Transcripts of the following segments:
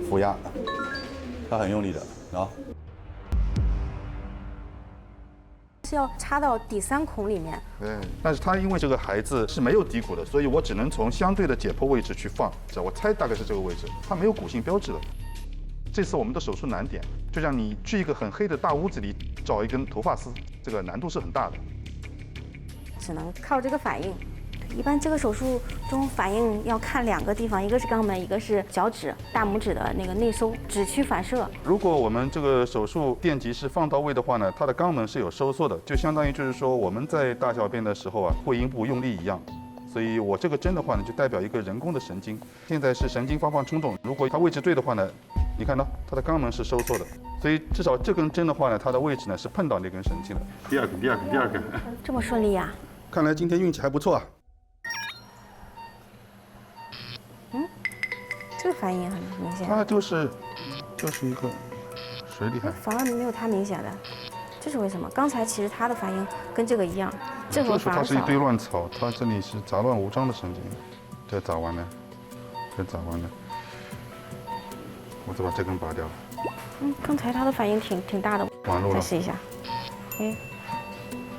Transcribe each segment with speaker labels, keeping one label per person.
Speaker 1: 负压，他很用力的，然后
Speaker 2: 是要插到第3孔里面。
Speaker 3: 对，但是他因为这个孩子是没有骶骨的，所以我只能从相对的解剖位置去放，我猜大概是这个位置，它没有骨性标志的。这次我们的手术难点，就像你去一个很黑的大屋子里找一根头发丝，这个难度是很大的。
Speaker 2: 只能靠这个反应。一般这个手术中反应要看2个地方，一个是肛门，一个是脚趾、大拇指的那个内收，指区反射。
Speaker 3: 如果我们这个手术电极是放到位的话呢，它的肛门是有收缩的，就相当于就是说我们在大小便的时候啊，会阴部用力一样。所以我这个针的话呢，就代表一个人工的神经。现在是神经发放冲动，如果它位置对的话呢，你看到它的肛门是收缩的，所以至少这根针的话呢，它的位置呢是碰到那根神经的。第二根。
Speaker 2: 这么顺利呀？
Speaker 3: 看来今天运气还不错啊。
Speaker 2: 这个反应很明显。
Speaker 3: 它就是一个水里海。
Speaker 2: 反而没有它明显的，这是为什么？刚才其实它的反应跟这个一样，这会反而少。
Speaker 3: 它是一堆乱草，它这里是杂乱无章的神经，这咋完呢？我再把这根拔掉。
Speaker 2: 刚才它的反应挺大的。
Speaker 3: 完路了。
Speaker 2: 再试一下。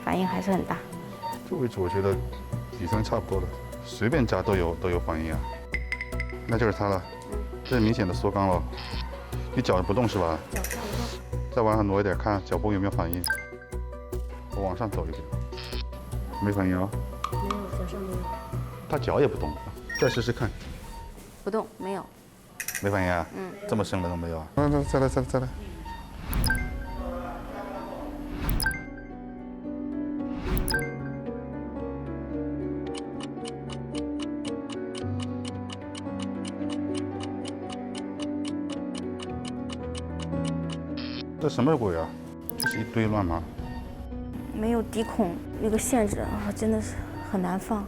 Speaker 2: 反应还是很大。
Speaker 3: 这位置我觉得底层差不多了，随便扎都有反应啊。那就是它了，这是明显的缩肛了。你脚不动是吧？
Speaker 2: 脚上不动。
Speaker 3: 再往上挪一点，看脚部有没有反应。我往上走一点，没反应啊。
Speaker 2: 没有，脚上没有。
Speaker 3: 他脚也不动，再试试看。
Speaker 2: 不动，没有。
Speaker 3: 没反应啊？这么深了都没有啊？再来。这什么鬼啊？这是一堆乱麻。
Speaker 2: 没有底孔那个限制啊，真的是很难放。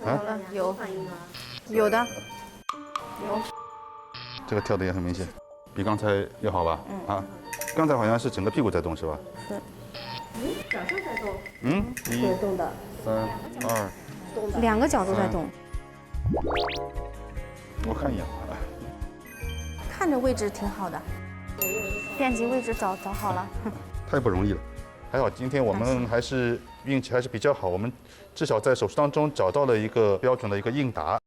Speaker 3: 啊？
Speaker 2: 有有的。
Speaker 3: 这个跳的也很明显，比刚才要好吧？刚才好像是整个屁股在动是吧？
Speaker 2: 是。
Speaker 4: 脚上在动。
Speaker 3: 1、
Speaker 4: 动的。
Speaker 3: 3、2。
Speaker 2: 2个脚都在动。
Speaker 3: 我看一眼。
Speaker 2: 看着位置挺好的。电极位置找好了。
Speaker 3: 太不容易了，还好今天我们还是运气还是比较好，我们至少在手术当中找到了一个标准的一个应答。